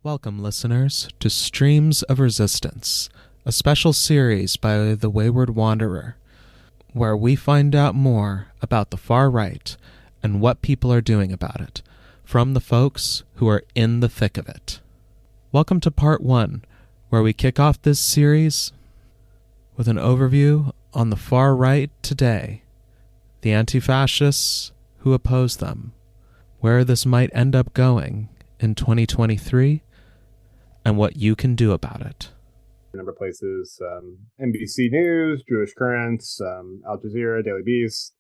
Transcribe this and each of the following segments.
Welcome, listeners, to Streams of Resistance, a special series by the Wayward Wanderer, where we find out more about the far right and what people are doing about it, from the folks who are in the thick of it. Welcome to Part 1, where we kick off this series with an overview on the far right today, the anti-fascists who oppose them, where this might end up going in 2023, and what you can do about it. A number of places, NBC News, Jewish Currents, Al Jazeera, Daily Beast.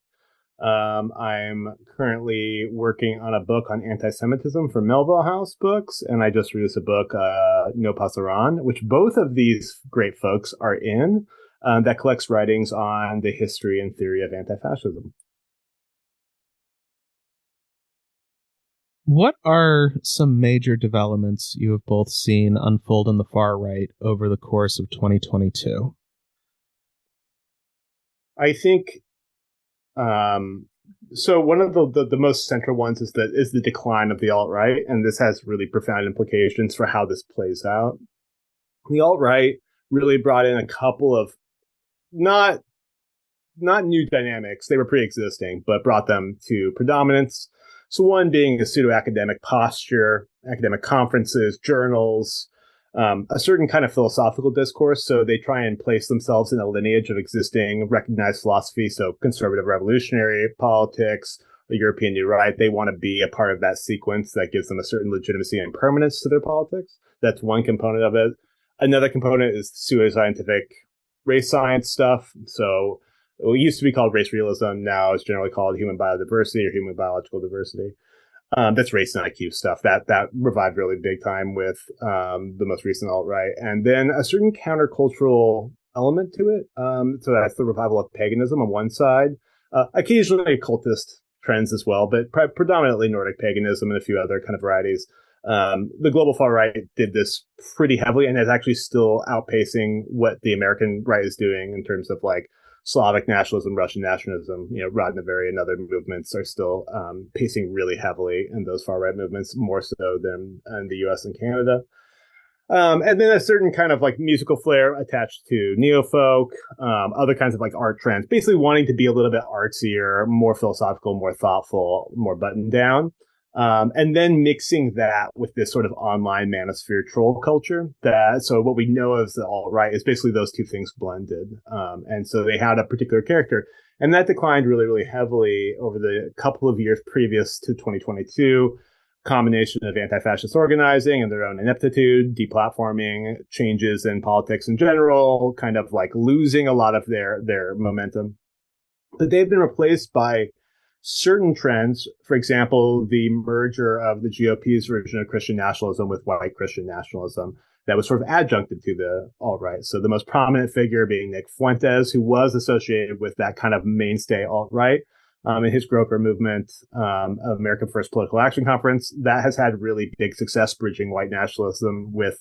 I'm currently working on a book on anti-Semitism for Melville House Books, and I just released a book, No Pasaran, which both of these great folks are in, that collects writings on the history and theory of anti-fascism. What are some major developments you have both seen unfold in the far right over the course of 2022? I think, so one of the most central ones is the decline of the alt-right, and this has really profound implications for how this plays out. The alt-right really brought in a couple of not new dynamics. They were pre-existing, but brought them to predominance. So one being a pseudo-academic posture, academic conferences, journals, a certain kind of philosophical discourse. So they try and place themselves in a lineage of existing recognized philosophy. So conservative revolutionary politics, the European New Right, they want to be a part of that sequence that gives them a certain legitimacy and permanence to their politics. That's one component of it. Another component is pseudoscientific race science stuff. So it used to be called race realism. Now it's generally called human biodiversity or human biological diversity. That's race and IQ stuff. That revived really big time with the most recent alt-right. And then a certain countercultural element to it. So that's the revival of paganism on one side. Occasionally occultist trends as well, but predominantly Nordic paganism and a few other kind of varieties. The global far right did this pretty heavily and is actually still outpacing what the American right is doing in terms of like Slavic nationalism, Russian nationalism, Rodnavery and other movements are still pacing really heavily in those far right movements, more so than in the US and Canada. And then a certain kind of like musical flair attached to neofolk, other kinds of like art trends, basically wanting to be a little bit artsier, more philosophical, more thoughtful, more buttoned down. And then mixing that with this sort of online manosphere troll culture. So what we know as the alt-right is basically those two things blended. And so they had a particular character. And that declined really, really heavily over the couple of years previous to 2022. Combination of anti-fascist organizing and their own ineptitude, deplatforming, changes in politics in general, kind of like losing a lot of their momentum. But they've been replaced by certain trends, for example, the merger of the GOP's version of Christian nationalism with white Christian nationalism that was sort of adjuncted to the alt-right. So the most prominent figure being Nick Fuentes, who was associated with that kind of mainstay alt-right in his Groper movement, American First Political Action Conference. That has had really big success bridging white nationalism with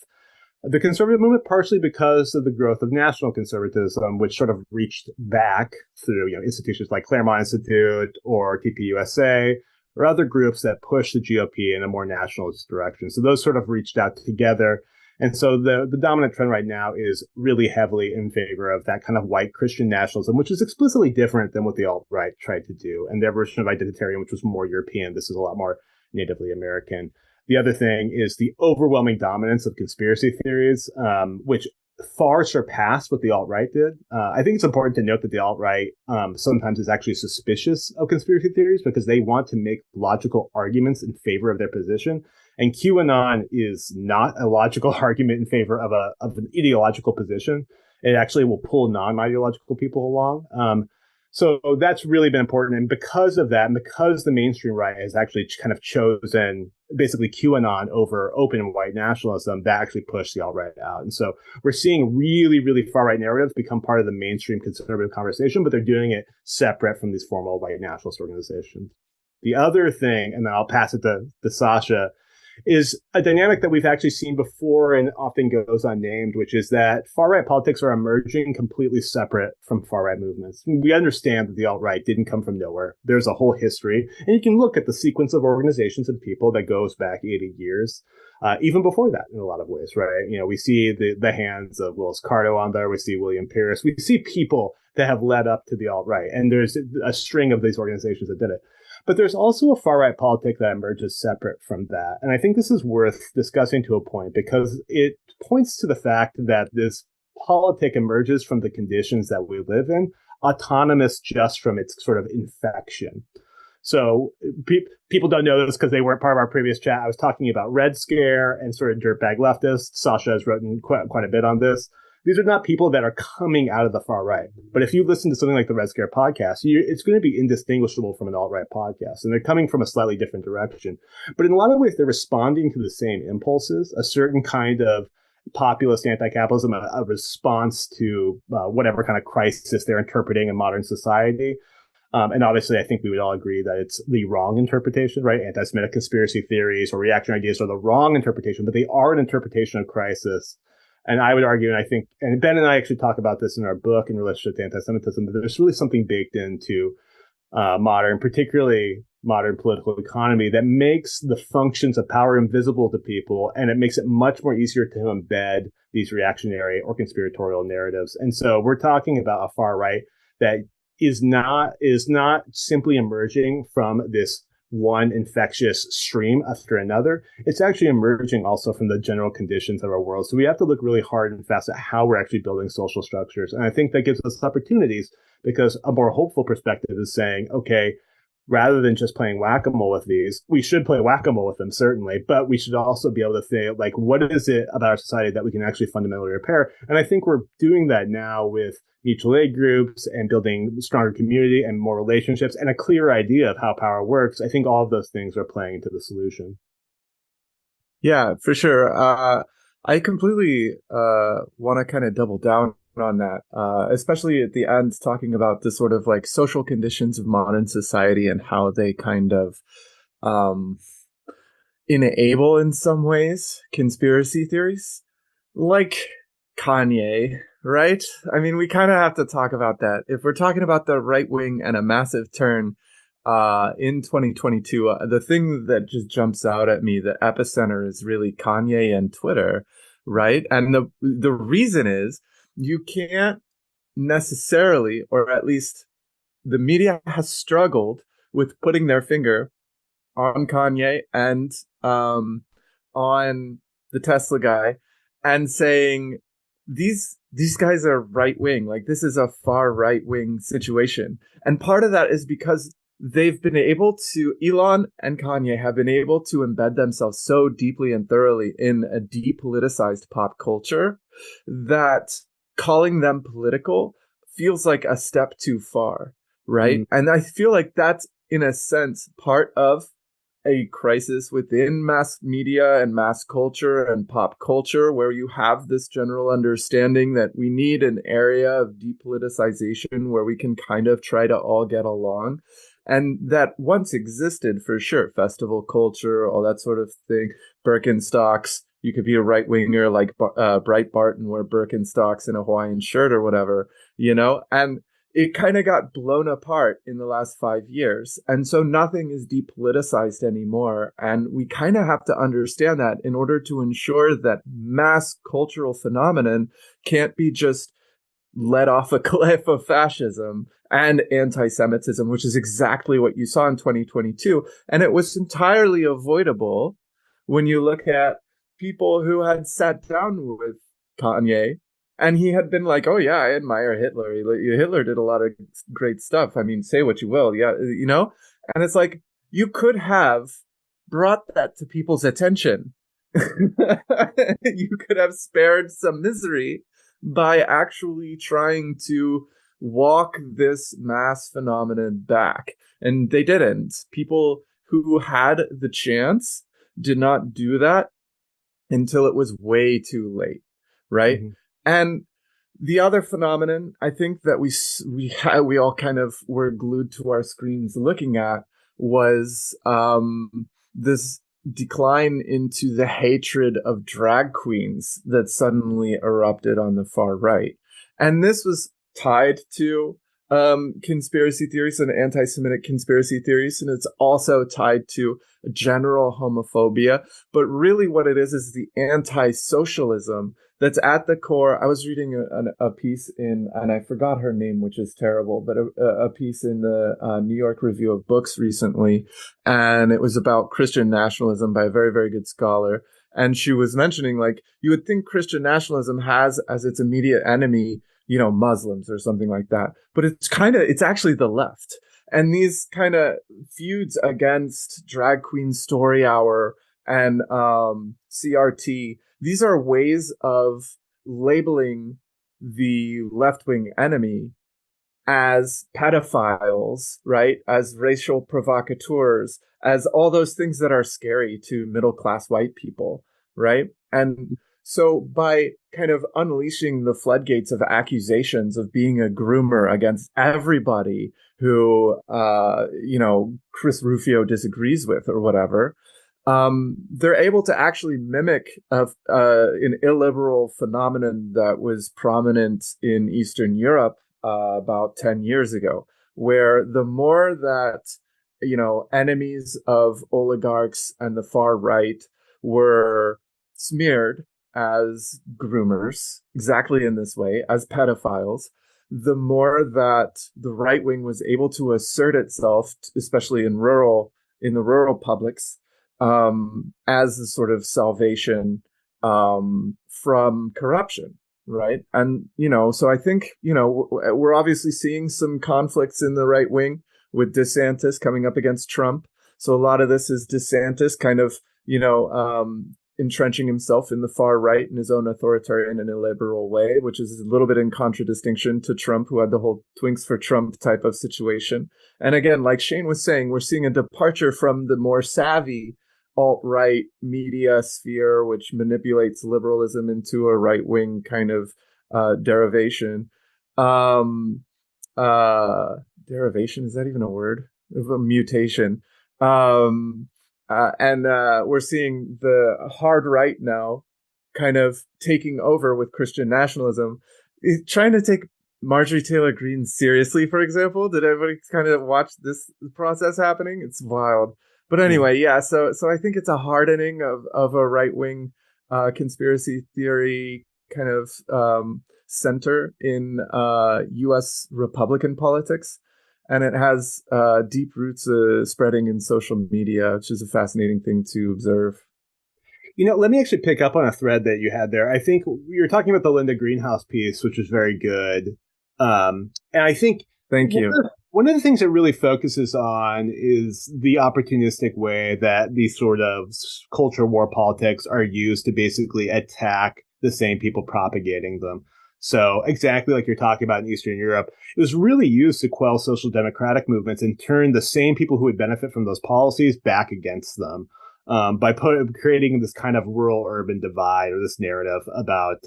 the conservative movement, partially because of the growth of national conservatism, which sort of reached back through institutions like Claremont Institute or TPUSA or other groups that push the GOP in a more nationalist direction. So those sort of reached out together. And so the dominant trend right now is really heavily in favor of that kind of white Christian nationalism, which is explicitly different than what the alt-right tried to do. And their version of identitarian, which was more European, this is a lot more natively American. The other thing is the overwhelming dominance of conspiracy theories, which far surpassed what the alt-right did. I think it's important to note that the alt-right sometimes is actually suspicious of conspiracy theories because they want to make logical arguments in favor of their position. And QAnon is not a logical argument in favor of an ideological position. It actually will pull non-ideological people along. So that's really been important. And because of that, and because the mainstream right has actually kind of chosen basically QAnon over open and white nationalism, that actually pushed the alt-right out. And so we're seeing really, really far-right narratives become part of the mainstream conservative conversation, but they're doing it separate from these formal white nationalist organizations. The other thing, and then I'll pass it to Sasha, is a dynamic that we've actually seen before and often goes unnamed, which is that far-right politics are emerging completely separate from far-right movements. We understand that the alt-right didn't come from nowhere. There's a whole history, and you can look at the sequence of organizations and people that goes back 80 years. Even before that, in a lot of ways, right? We see the hands of Willis Carto on there. We see William Pierce. We see people that have led up to the alt-right, and there's a string of these organizations that did it. But there's also a far-right politic that emerges separate from that. And I think this is worth discussing to a point because it points to the fact that this politic emerges from the conditions that we live in, autonomous just from its sort of infection. So people don't know this because they weren't part of our previous chat. I was talking about Red Scare and sort of dirtbag leftists. Sasha has written quite a bit on this. These are not people that are coming out of the far right. But if you listen to something like the Red Scare podcast, it's going to be indistinguishable from an alt-right podcast. And they're coming from a slightly different direction. But in a lot of ways, they're responding to the same impulses, a certain kind of populist anti-capitalism, a response to whatever kind of crisis they're interpreting in modern society. And obviously, I think we would all agree that it's the wrong interpretation, right? Anti-Semitic conspiracy theories or reactionary ideas are the wrong interpretation, but they are an interpretation of crisis. And I would argue, and I think, and Ben and I actually talk about this in our book in relationship to anti-Semitism, that there's really something baked into particularly modern political economy that makes the functions of power invisible to people, and it makes it much more easier to embed these reactionary or conspiratorial narratives. And so we're talking about a far right that is not simply emerging from this one infectious stream after another. It's actually emerging also from the general conditions of our world. So we have to look really hard and fast at how we're actually building social structures. And I think that gives us opportunities because a more hopeful perspective is saying, okay, rather than just playing whack-a-mole with these, we should play whack-a-mole with them, certainly, but we should also be able to say, like, what is it about our society that we can actually fundamentally repair? And I think we're doing that now with mutual aid groups and building stronger community and more relationships and a clear idea of how power works. I think all of those things are playing into the solution. Yeah, for sure. I completely want to kind of double down on that, especially at the end, talking about the sort of like social conditions of modern society and how they kind of enable in some ways conspiracy theories like Kanye, right? I mean, we kind of have to talk about that. If we're talking about the right wing and a massive turn in 2022, the thing that just jumps out at me, the epicenter is really Kanye and Twitter, right? And the reason is you can't necessarily, or at least the media has struggled with putting their finger on Kanye and on the Tesla guy and saying, these guys are right wing. Like, this is a far right wing situation. And part of that is because they've been able to, Elon and Kanye have been able to embed themselves so deeply and thoroughly in a depoliticized pop culture that calling them political feels like a step too far, right? And I feel like that's, in a sense, part of a crisis within mass media and mass culture and pop culture, where you have this general understanding that we need an area of depoliticization where we can kind of try to all get along. And that once existed for sure. Festival culture, all that sort of thing. Birkenstocks. You could be a right winger like Breitbart and wear Birkenstocks and a Hawaiian shirt or whatever, you know? And it kind of got blown apart in the last 5 years. And so nothing is depoliticized anymore. And we kind of have to understand that in order to ensure that mass cultural phenomenon can't be just let off a cliff of fascism and anti-Semitism, which is exactly what you saw in 2022. And it was entirely avoidable when you look at people who had sat down with Kanye and he had been like, oh, yeah, I admire Hitler. Hitler did a lot of great stuff. I mean, say what you will. Yeah, you know, and it's like you could have brought that to people's attention. You could have spared some misery by actually trying to walk this mass phenomenon back. And they didn't. People who had the chance did not do that until it was way too late, right? Mm-hmm. And the other phenomenon, I think that we all kind of were glued to our screens looking at was this decline into the hatred of drag queens that suddenly erupted on the far right. And this was tied to conspiracy theories and anti-Semitic conspiracy theories, and it's also tied to general homophobia. But really what it is the anti-socialism that's at the core. I was reading a piece in, and I forgot her name, which is terrible, but a piece in the New York Review of Books recently, and it was about Christian nationalism by a very, very good scholar. And she was mentioning, like, you would think Christian nationalism has as its immediate enemy, Muslims or something like that. But it's actually the left. And these kind of feuds against Drag Queen Story Hour and CRT, these are ways of labeling the left-wing enemy as pedophiles, right? As racial provocateurs, as all those things that are scary to middle-class white people, right? And so by kind of unleashing the floodgates of accusations of being a groomer against everybody who, Chris Rufio disagrees with or whatever, they're able to actually mimic an illiberal phenomenon that was prominent in Eastern Europe about 10 years ago, where the more that, enemies of oligarchs and the far right were smeared as groomers, exactly in this way, as pedophiles, the more that the right wing was able to assert itself, especially in the rural publics, as a sort of salvation from corruption, right? And, so I think, we're obviously seeing some conflicts in the right wing with DeSantis coming up against Trump. So a lot of this is DeSantis kind of, entrenching himself in the far right in his own authoritarian and illiberal way, which is a little bit in contradistinction to Trump, who had the whole Twinks for Trump type of situation. And again, like Shane was saying, we're seeing a departure from the more savvy alt-right media sphere, which manipulates liberalism into a right-wing kind of derivation. Derivation, is that even a word? A mutation. And we're seeing the hard right now kind of taking over with Christian nationalism, trying to take Marjorie Taylor Greene seriously, for example. Did everybody kind of watch this process happening? It's wild. But anyway, yeah, so I think it's a hardening of a right-wing conspiracy theory kind of center in U.S. Republican politics. And it has deep roots spreading in social media, which is a fascinating thing to observe. Let me actually pick up on a thread that you had there. I think you're talking about the Linda Greenhouse piece, which is very good. And I think Thank you. One of the things it really focuses on is the opportunistic way that these sort of culture war politics are used to basically attack the same people propagating them. So exactly like you're talking about in Eastern Europe, it was really used to quell social democratic movements and turn the same people who would benefit from those policies back against them by creating this kind of rural-urban divide, or this narrative about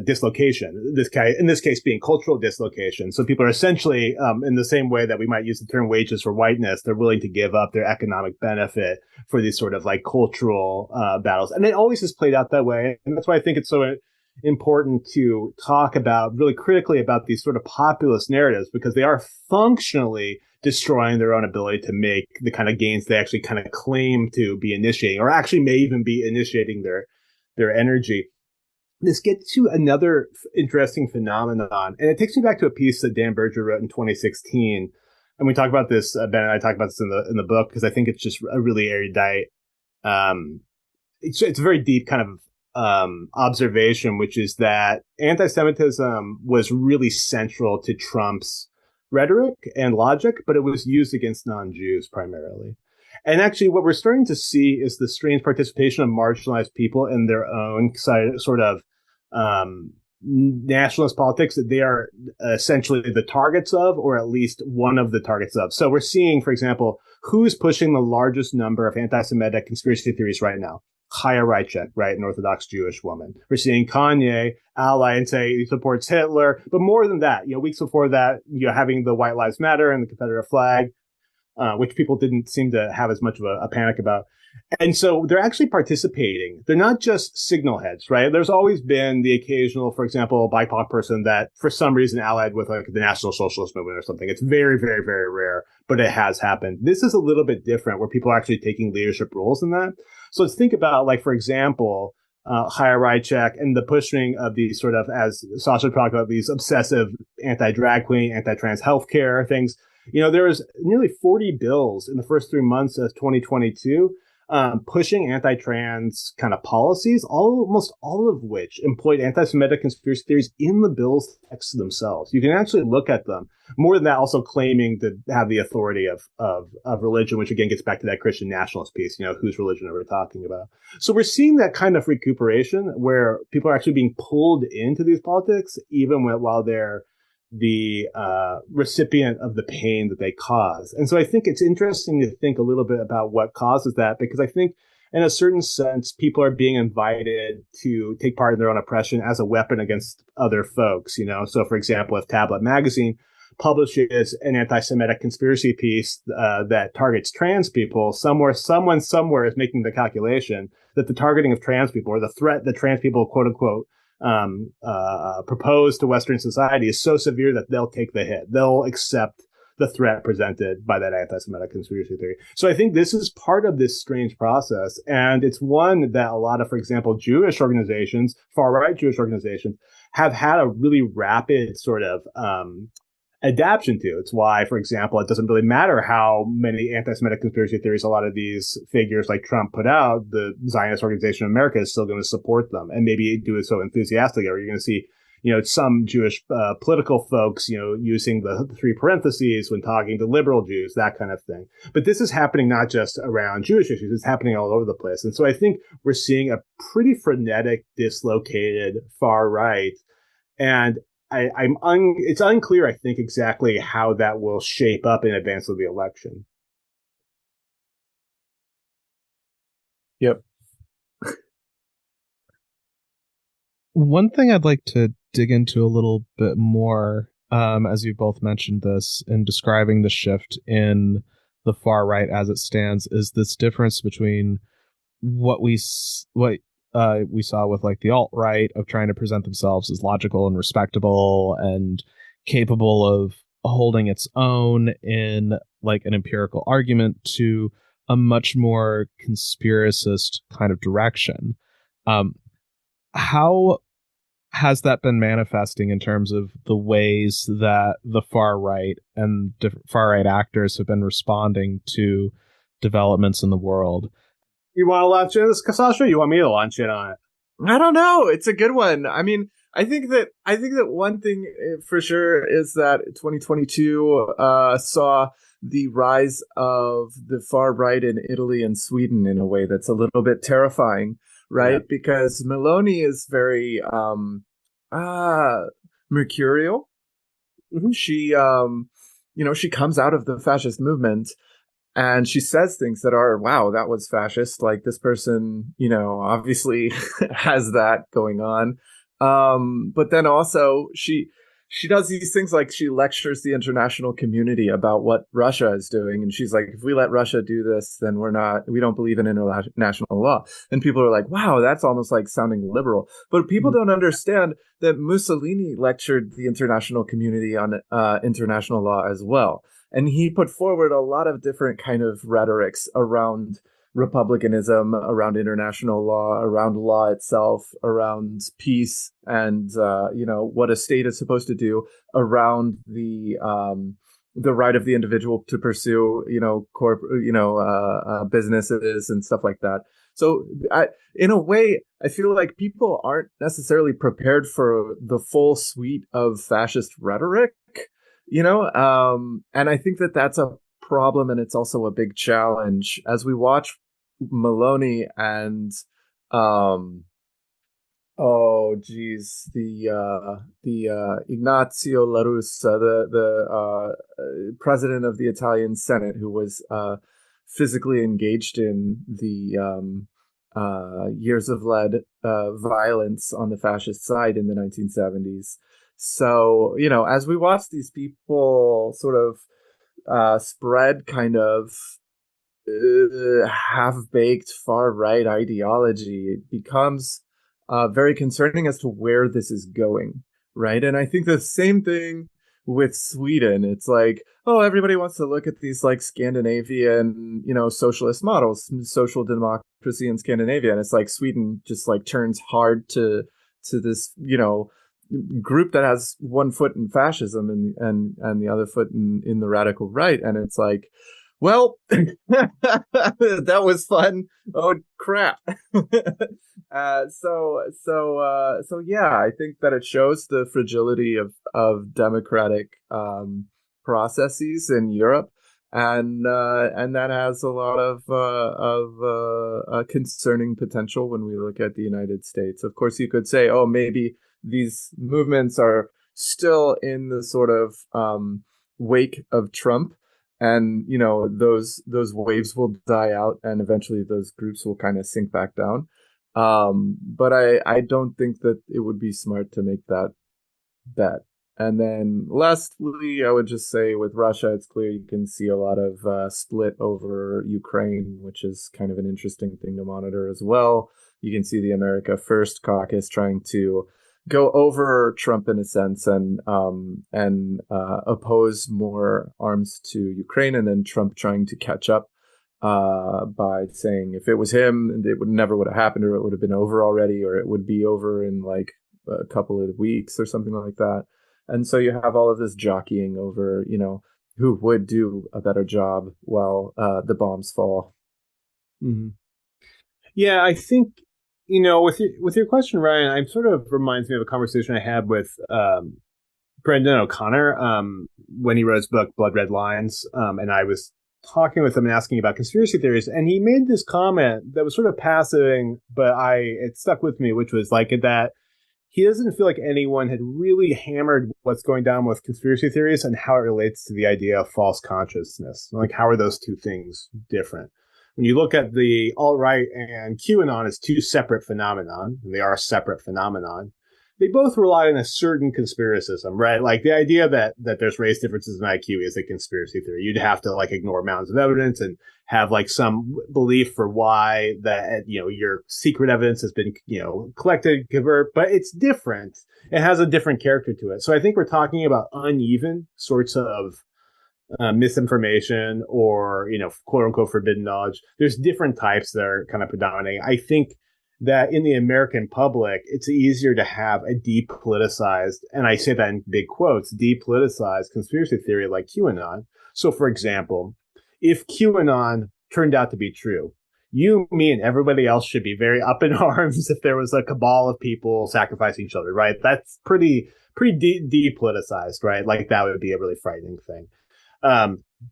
dislocation. In this case, being cultural dislocation. So people are essentially, in the same way that we might use the term wages for whiteness, they're willing to give up their economic benefit for these sort of like cultural battles. And it always has played out that way. And that's why I think it's so important to talk about really critically about these sort of populist narratives, because they are functionally destroying their own ability to make the kind of gains they actually kind of claim to be initiating, or actually may even be initiating their energy. This gets to another interesting phenomenon, and it takes me back to a piece that Dan Berger wrote in 2016. And we talk about this, Ben and I talk about this in the book, because I think it's just a really erudite, it's a very deep kind of observation, which is that anti-Semitism was really central to Trump's rhetoric and logic, but it was used against non-Jews primarily. And actually, what we're starting to see is the strange participation of marginalized people in their own sort of nationalist politics that they are essentially the targets of, or at least one of the targets of. So we're seeing, for example, who's pushing the largest number of anti-Semitic conspiracy theories right now? Chaya Raichik, right, an Orthodox Jewish woman. We're seeing Kanye ally and say he supports Hitler. But more than that, weeks before that, having the White Lives Matter and the Confederate flag. which people didn't seem to have as much of a panic about. And so they're actually participating. They're not just signal heads, right? There's always been the occasional, for example, BIPOC person that for some reason allied with like the National Socialist Movement or something. It's very, very, very rare, but it has happened. This is a little bit different where people are actually taking leadership roles in that. So let's think about, like, for example, Chaya Raichek and the pushing of these sort of, as Sasha talked about, these obsessive anti-drag queen, anti-trans healthcare things. There was nearly 40 bills in the first 3 months of 2022 pushing anti-trans kind of policies, almost all of which employed anti-Semitic conspiracy theories in the bill's text themselves. You can actually look at them. More than that, also claiming to have the authority of religion, which again gets back to that Christian nationalist piece, whose religion are we talking about? So we're seeing that kind of recuperation where people are actually being pulled into these politics, even while they're the recipient of the pain that they cause. And so I think it's interesting to think a little bit about what causes that, because I think in a certain sense, people are being invited to take part in their own oppression as a weapon against other folks, So for example, if Tablet Magazine publishes an anti-Semitic conspiracy piece that targets trans people, someone somewhere is making the calculation that the targeting of trans people, or the threat that trans people, quote unquote, proposed to Western society is so severe that they'll take the hit. They'll accept the threat presented by that anti-Semitic conspiracy theory. So I think this is part of this strange process. And it's one that a lot of, for example, Jewish organizations, far-right Jewish organizations, have had a really rapid sort of adaptation to. It's why, for example, it doesn't really matter how many anti-Semitic conspiracy theories a lot of these figures like Trump put out, the Zionist Organization of America is still going to support them, and maybe do it so enthusiastically. Or you're going to see, some Jewish political folks, using the three parentheses when talking to liberal Jews, that kind of thing. But this is happening not just around Jewish issues, it's happening all over the place. And so I think we're seeing a pretty frenetic, dislocated far right. And it's unclear, I think, exactly how that will shape up in advance of the election. Yep. One thing I'd like to dig into a little bit more, as you both mentioned this, in describing the shift in the far right as it stands, is this difference between what we saw with like the alt-right of trying to present themselves as logical and respectable and capable of holding its own in like an empirical argument, to a much more conspiracist kind of direction. How has that been manifesting in terms of the ways that the far right and far right actors have been responding to developments in the world? You want to launch in this, Sasha? You want me to launch in on it? I don't know. It's a good one. I mean, I think that one thing for sure is that 2022 saw the rise of the far right in Italy and Sweden in a way that's a little bit terrifying, right? Yeah. Because Meloni is very mercurial. Mm-hmm. She she comes out of the fascist movement. And she says things that are, wow, that was fascist. Like, this person, obviously has that going on. But then also she does these things, like she lectures the international community about what Russia is doing. And she's like, if we let Russia do this, then we don't believe in international law. And people are like, wow, that's almost like sounding liberal. But people don't understand that Mussolini lectured the international community on international law as well. And he put forward a lot of different kind of rhetorics around republicanism, around international law, around law itself, around peace, and what a state is supposed to do, around the right of the individual to pursue businesses and stuff like that. So in a way, I feel like people aren't necessarily prepared for the full suite of fascist rhetoric. And I think that that's a problem, and it's also a big challenge as we watch Meloni and the Ignazio La Russa, the president of the Italian Senate, who was physically engaged in the years of lead violence on the fascist side in the 1970s. So, as we watch these people sort of spread kind of half-baked far-right ideology, it becomes very concerning as to where this is going, right? And I think the same thing with Sweden. It's like, oh, everybody wants to look at these like Scandinavian, socialist models, social democracy in Scandinavia, and it's like Sweden just like turns hard to this, group that has one foot in fascism and the other foot in the radical right, and it's like, well, that was fun. Oh crap! So yeah, I think that it shows the fragility of democratic processes in Europe, and that has a lot of concerning potential when we look at the United States. Of course, you could say, oh, maybe these movements are still in the sort of wake of Trump. And those waves will die out, and eventually those groups will kind of sink back down. But I don't think that it would be smart to make that bet. And then lastly, I would just say with Russia, it's clear you can see a lot of split over Ukraine, which is kind of an interesting thing to monitor as well. You can see the America First caucus trying to go over Trump in a sense and oppose more arms to Ukraine, and then Trump trying to catch up by saying if it was him, it never would have happened, or it would have been over already, or it would be over in like a couple of weeks or something like that. And so you have all of this jockeying over, who would do a better job while the bombs fall. Mm-hmm. Yeah, I think, with your question, Ryan, it sort of reminds me of a conversation I had with Brendan O'Connor when he wrote his book, Blood Red Lines. And I was talking with him and asking about conspiracy theories. And he made this comment that was sort of passing, but it stuck with me, which was like that he doesn't feel like anyone had really hammered what's going down with conspiracy theories and how it relates to the idea of false consciousness. Like, how are those two things different? When you look at the alt-right and QAnon as two separate phenomenon, and they are separate phenomenon, they both rely on a certain conspiracism, right? Like the idea that there's race differences in IQ is a conspiracy theory. You'd have to like ignore mountains of evidence and have like some belief for why that, your secret evidence has been, collected, convert, but it's different. It has a different character to it. So I think we're talking about uneven sorts of misinformation or, quote unquote forbidden knowledge. There's different types that are kind of predominating. I think that in the American public, it's easier to have a depoliticized, and I say that in big quotes, depoliticized conspiracy theory like QAnon. So, for example, if QAnon turned out to be true, you, me, and everybody else should be very up in arms if there was a cabal of people sacrificing children, right? That's pretty depoliticized, right? Like that would be a really frightening thing.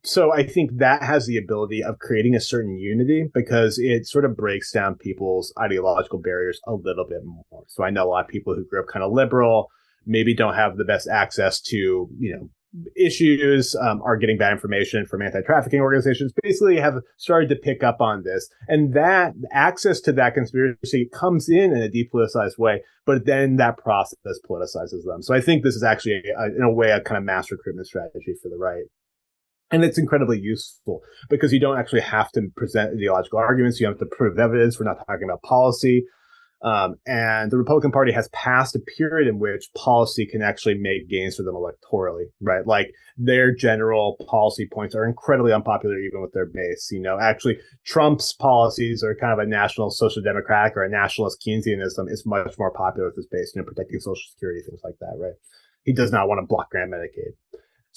So I think that has the ability of creating a certain unity because it sort of breaks down people's ideological barriers a little bit more. So I know a lot of people who grew up kind of liberal, maybe don't have the best access to, issues, are getting bad information from anti-trafficking organizations, basically have started to pick up on this. And that access to that conspiracy comes in a depoliticized way, but then that process politicizes them. So I think this is actually, in a way, a kind of mass recruitment strategy for the right. And it's incredibly useful because you don't actually have to present ideological arguments. You have to prove evidence. We're not talking about policy. And the Republican Party has passed a period in which policy can actually make gains for them electorally, right? Like their general policy points are incredibly unpopular even with their base. Actually, Trump's policies are kind of a national social democratic or a nationalist Keynesianism is much more popular with his base, protecting Social Security, things like that, right? He does not want to block grant Medicaid.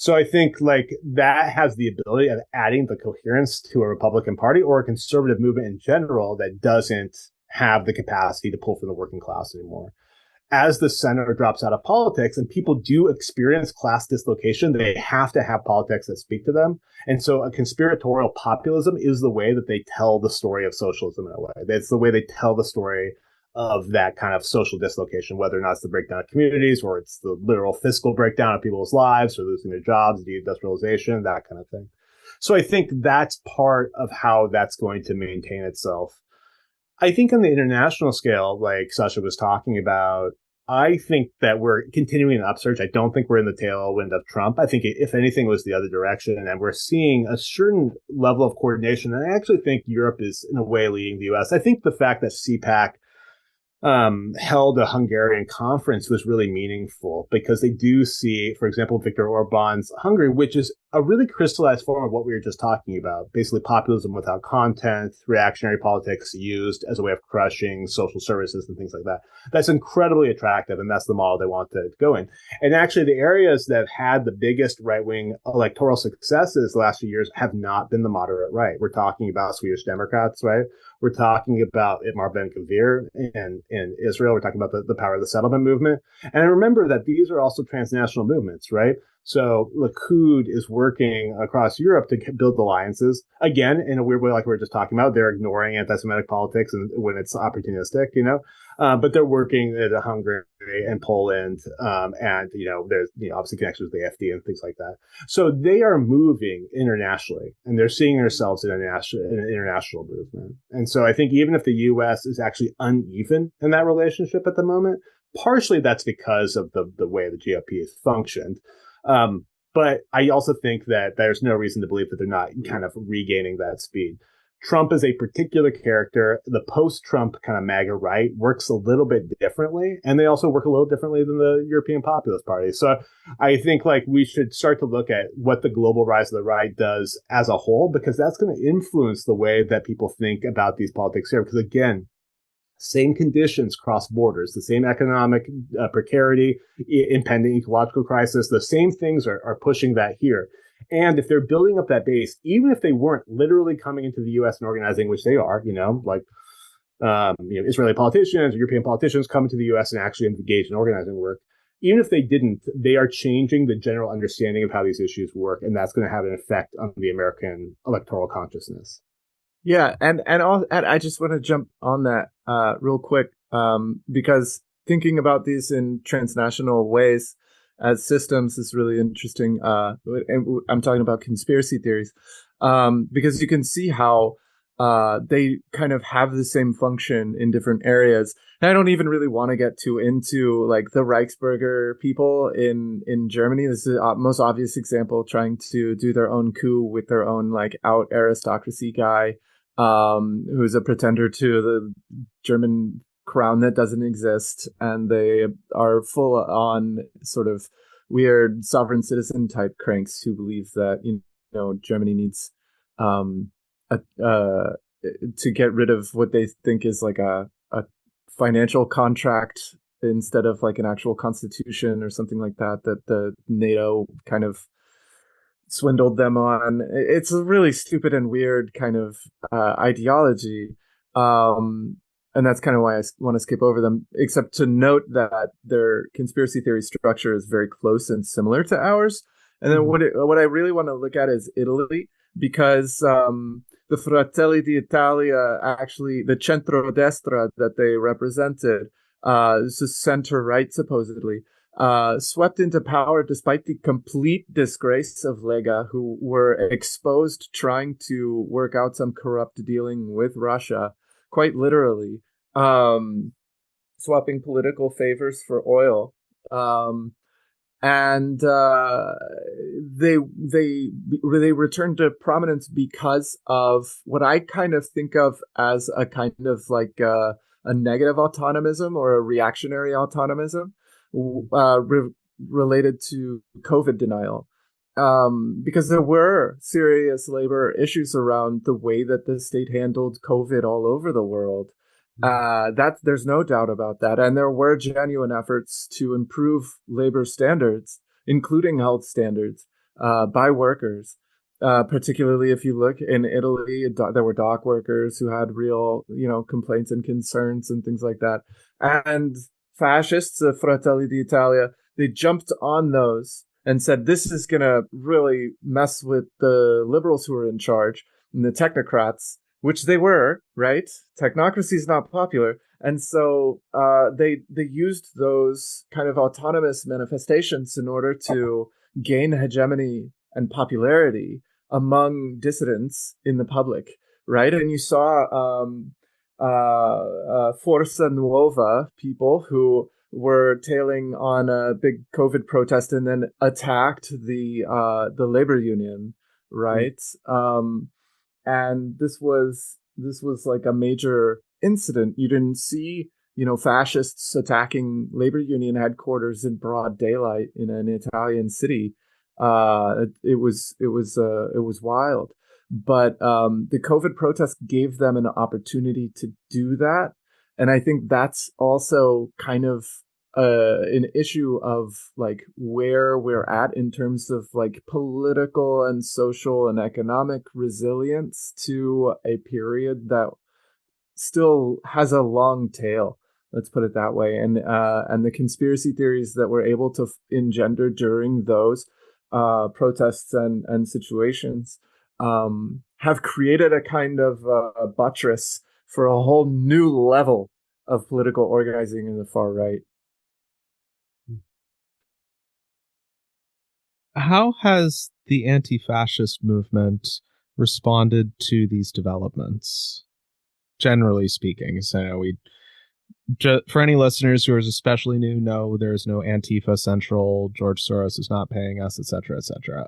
So I think like that has the ability of adding the coherence to a Republican Party or a conservative movement in general that doesn't have the capacity to pull from the working class anymore. As the center drops out of politics and people do experience class dislocation, they have to have politics that speak to them. And so a conspiratorial populism is the way that they tell the story of socialism in a way. That's the way they tell the story of that kind of social dislocation, whether or not it's the breakdown of communities or it's the literal fiscal breakdown of people's lives or losing their jobs, deindustrialization, that kind of thing. So I think that's part of how that's going to maintain itself. I think on the international scale, like Sasha was talking about, I think that we're continuing an upsurge. I don't think we're in the tailwind of Trump. I think, if anything, it was the other direction. And we're seeing a certain level of coordination. And I actually think Europe is, in a way, leading the US. I think the fact that CPAC held a Hungarian conference was really meaningful because they do see, for example, Viktor Orban's Hungary, which is a really crystallized form of what we were just talking about, basically populism without content, reactionary politics used as a way of crushing social services and things like that. That's incredibly attractive, and that's the model they want to go in. And actually, the areas that have had the biggest right-wing electoral successes the last few years have not been the moderate right. We're talking about Swedish Democrats, right? We're talking about Itamar Ben-Gvir in Israel. We're talking about the power of the settlement movement. And remember that these are also transnational movements, right? So Likud is working across Europe to build alliances. Again, in a weird way, like we were just talking about, they're ignoring anti-Semitic politics and when it's opportunistic, but they're working in Hungary and Poland, and there's obviously connections with the AfD and things like that. So they are moving internationally, and they're seeing themselves in an international movement. And so I think even if the U.S. is actually uneven in that relationship at the moment, partially that's because of the way the GOP has functioned. But I also think that there's no reason to believe that they're not kind of regaining that speed. Trump is a particular character. The post-Trump kind of MAGA right works a little bit differently, and they also work a little differently than the European Populist Party. So I think we should start to look at what the global rise of the right does as a whole, because that's going to influence the way that people think about these politics here. Because again, same conditions cross borders, the same economic precarity, impending ecological crisis, the same things are pushing that here. And if they're building up that base, even if they weren't literally coming into the U.S. and organizing, which they are, Israeli politicians or European politicians come to the U.S. and actually engage in organizing work, even if they didn't, they are changing the general understanding of how these issues work, and that's going to have an effect on the American electoral consciousness. Yeah, and I just want to jump on that real quick, because thinking about these in transnational ways as systems is really interesting. And I'm talking about conspiracy theories, because you can see how they kind of have the same function in different areas. And I don't even really want to get too into the Reichsbürger people in Germany. This is the most obvious example, trying to do their own coup with their own out aristocracy guy, who's a pretender to the German crown that doesn't exist, and they are full on sort of weird sovereign citizen type cranks who believe that Germany needs to get rid of what they think is a financial contract instead of an actual constitution or something like that the NATO kind of swindled them on. It's a really stupid and weird kind of ideology. And that's kind of why I want to skip over them, except to note that their conspiracy theory structure is very close and similar to ours. And then what I really want to look at is Italy, because the Fratelli d'Italia, actually, the centrodestra that they represented, this is center-right, supposedly, swept into power despite the complete disgrace of Lega, who were exposed trying to work out some corrupt dealing with Russia, quite literally, swapping political favors for oil. And they returned to prominence because of what I kind of think of as a kind of a negative autonomism or a reactionary autonomism related to COVID denial. Because there were serious labor issues around the way that the state handled COVID all over the world. There's no doubt about that. And there were genuine efforts to improve labor standards, including health standards, by workers. Particularly if you look in Italy, there were dock workers who had real, complaints and concerns and things like that. And fascists, the Fratelli d'Italia, they jumped on those and said, this is going to really mess with the liberals who are in charge and the technocrats, which they were, right? Technocracy is not popular. And so they used those kind of autonomous manifestations in order to gain hegemony and popularity among dissidents in the public, right? And you saw Forza Nuova people who were tailing on a big COVID protest and then attacked the labor union, right? And this was like a major incident. You didn't see, fascists attacking labor union headquarters in broad daylight in an Italian city. It was wild. But the COVID protest gave them an opportunity to do that. And I think that's also kind of an issue of like where we're at in terms of like political and social and economic resilience to a period that still has a long tail. Let's put it that way. And the conspiracy theories that we're able to engender during those protests and situations have created a kind of a buttress for a whole new level of political organizing in the far right. How has the anti-fascist movement responded to these developments? Generally speaking, so for any listeners who are especially new, no, there is no Antifa Central. George Soros is not paying us, etc., etc.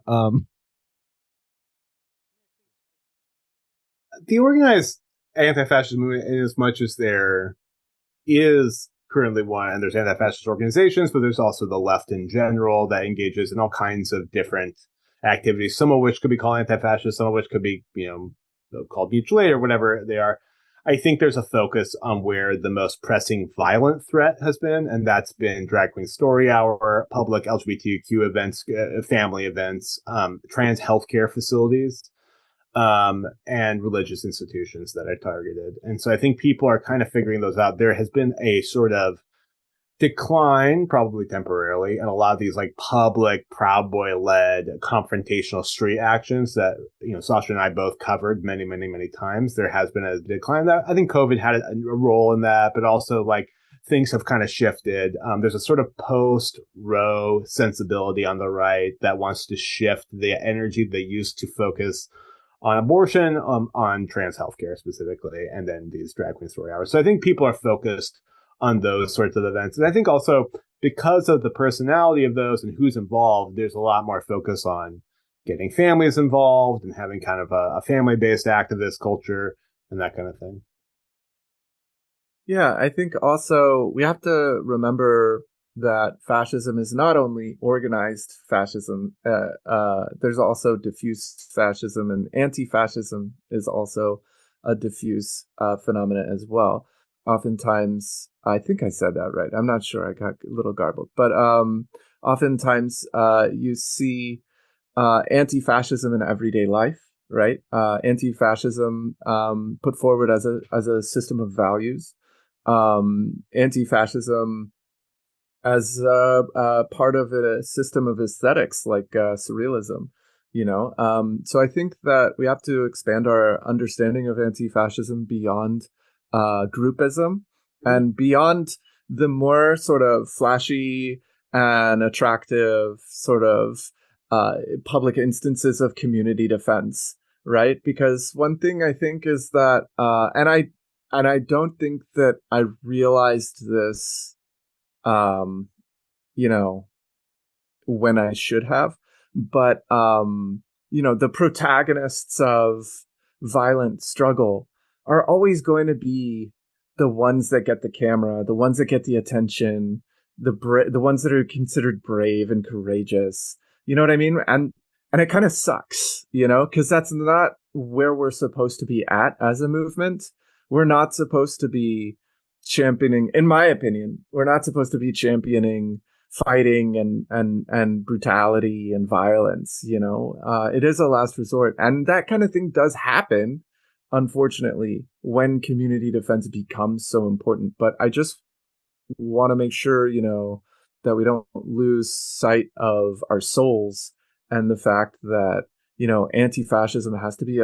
The organized anti-fascist movement, in as much as there is currently one, and there's anti-fascist organizations, but there's also the left in general that engages in all kinds of different activities, some of which could be called anti-fascist, some of which could be, called mutual aid or whatever they are. I think there's a focus on where the most pressing violent threat has been, and that's been drag queen story hour, public LGBTQ events, family events, trans healthcare facilities, and religious institutions that are targeted. And so I think people are kind of figuring those out. There has been a sort of decline, probably temporarily, in a lot of these like public Proud Boy led confrontational street actions that, Sasha and I both covered many, many, many times. There has been a decline that I think COVID had a role in that, but also like things have kind of shifted. There's a sort of post-Roe sensibility on the right that wants to shift the energy they used to focus on abortion, on trans healthcare specifically, and then these drag queen story hours. So I think people are focused on those sorts of events. And I think also because of the personality of those and who's involved, there's a lot more focus on getting families involved and having kind of a family-based activist culture and that kind of thing. Yeah, I think also we have to remember that fascism is not only organized fascism, there's also diffuse fascism, and anti-fascism is also a diffuse phenomenon as well. Oftentimes, I think I said that right. I'm not sure. I got a little garbled. But oftentimes you see anti-fascism in everyday life, right? Anti-fascism put forward as a system of values. Anti-fascism as part of a system of aesthetics like surrealism, So I think that we have to expand our understanding of anti-fascism beyond groupism and beyond the more sort of flashy and attractive sort of public instances of community defense, right? Because one thing I think is that, and I don't think that I realized this, when I should have, but, the protagonists of violent struggle are always going to be the ones that get the camera, the ones that get the attention, the ones that are considered brave and courageous. You know what I mean? And it kind of sucks, because that's not where we're supposed to be at as a movement. We're not supposed to be championing, in my opinion, we're not supposed to be championing fighting and brutality and violence. It is a last resort, and that kind of thing does happen, unfortunately, when community defense becomes so important. But I just want to make sure, that we don't lose sight of our souls and the fact that, anti-fascism has to be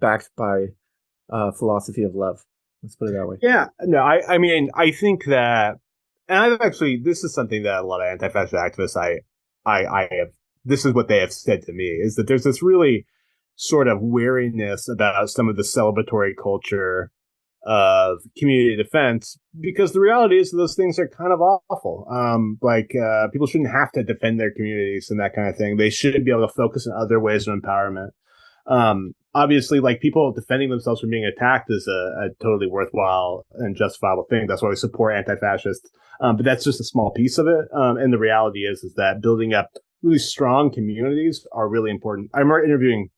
backed by philosophy of love. Let's put it that way. Yeah, no, I mean, I think that, and I've actually, this is something that a lot of anti-fascist activists, I have, this is what they have said to me, is that there's this really sort of wariness about some of the celebratory culture of community defense, because the reality is those things are kind of awful. People shouldn't have to defend their communities and that kind of thing. They should be able to focus on other ways of empowerment. Obviously, like, people defending themselves from being attacked is a totally worthwhile and justifiable thing. That's why we support anti-fascists. But that's just a small piece of it. And the reality is that building up really strong communities are really important. I remember interviewing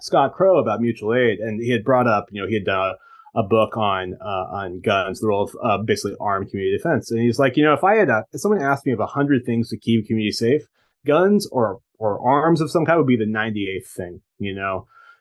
Scott Crow about mutual aid, and he had brought up, he had done a book on guns, the role of basically armed community defense. And he's like, if someone asked me of 100 things to keep community safe, guns or arms of some kind would be the 98th thing.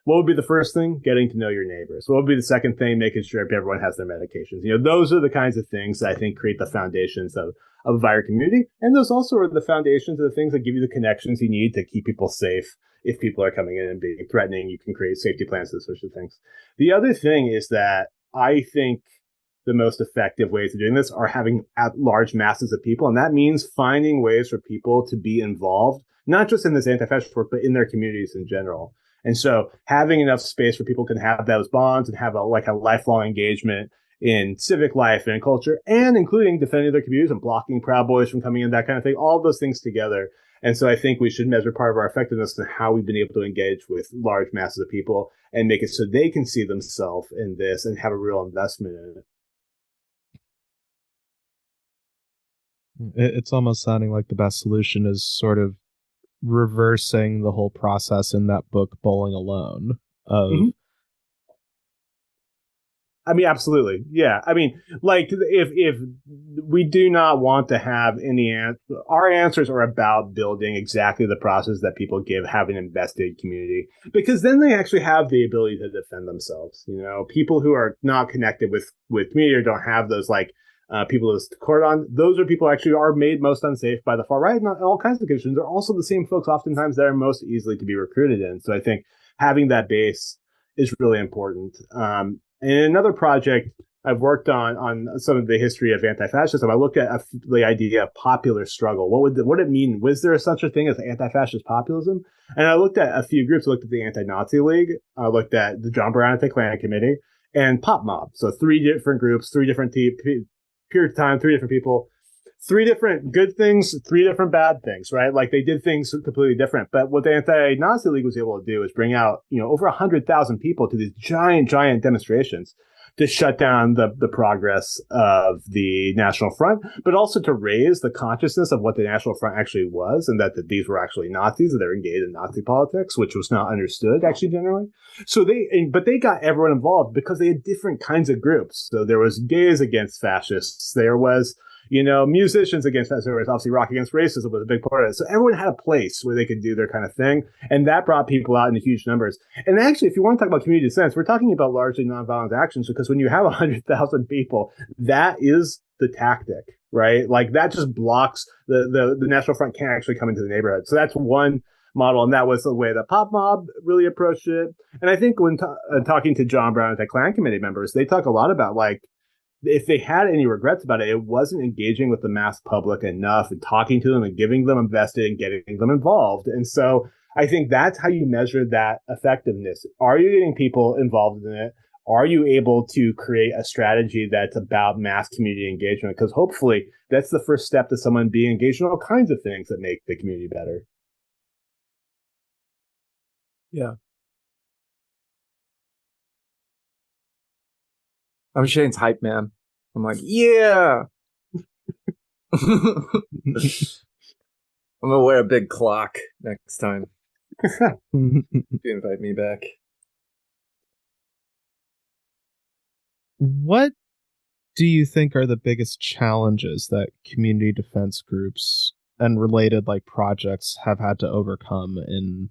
What would be the first thing? Getting to know your neighbors. What would be the second thing? Making sure everyone has their medications. Those are the kinds of things that I think create the foundations of a vibrant community. And those also are the foundations of the things that give you the connections you need to keep people safe. If people are coming in and being threatening, you can create safety plans for those sorts of things. The other thing is that I think the most effective ways of doing this are having large masses of people. And that means finding ways for people to be involved, not just in this anti-fascist work, but in their communities in general. And so having enough space where people can have those bonds and have a lifelong engagement in civic life and culture, and including defending their communities and blocking Proud Boys from coming in, that kind of thing, all of those things together. And so I think we should measure part of our effectiveness in how we've been able to engage with large masses of people and make it so they can see themselves in this and have a real investment in it. It's almost sounding like the best solution is sort of reversing the whole process in that book, Bowling Alone. I mean, absolutely. Yeah. I mean, if we do not want to have our answers are about building exactly the process that people give, having an invested community, because then they actually have the ability to defend themselves. People who are not connected with community or don't have those people to court on, those are people who actually are made most unsafe by the far right, and all kinds of conditions. They're also the same folks oftentimes that are most easily to be recruited in. So I think having that base is really important. And another project I've worked on some of the history of anti-fascism, I looked at the idea of popular struggle. What would it mean? Was there such a thing as anti-fascist populism? And I looked at a few groups. I looked at the Anti-Nazi League. I looked at the John Brown Anti-Klan Committee and Pop Mob. So 3 different groups, 3 different period of time, 3 different people, 3 different good things, 3 different bad things, right? Like, they did things completely different. But what the Anti-Nazi League was able to do is bring out, over 100,000 people to these giant demonstrations to shut down the progress of the National Front, but also to raise the consciousness of what the National Front actually was, and that these were actually Nazis, and they were engaged in Nazi politics, which was not understood actually generally. So but they got everyone involved because they had different kinds of groups. So there was gays against fascists. There was musicians against that. So there was obviously Rock Against Racism was a big part of it. So everyone had a place where they could do their kind of thing. And that brought people out in huge numbers. And actually, if you want to talk about community sense, we're talking about largely nonviolent actions, because when you have 100,000 people, that is the tactic, right? Like, that just blocks the National Front can't actually come into the neighborhood. So that's one model. And that was the way that Pop Mob really approached it. And I think when talking to John Brown and the Klan Committee members, they talk a lot about, if they had any regrets about it, it wasn't engaging with the mass public enough and talking to them and giving them invested and getting them involved. And so I think that's how you measure that effectiveness. Are you getting people involved in it? Are you able to create a strategy that's about mass community engagement? Because hopefully that's the first step to someone being engaged in all kinds of things that make the community better. Yeah. I'm Shane's hype man. I'm like, yeah. I'm gonna wear a big clock next time. If you invite me back. What do you think are the biggest challenges that community defense groups and related projects have had to overcome in,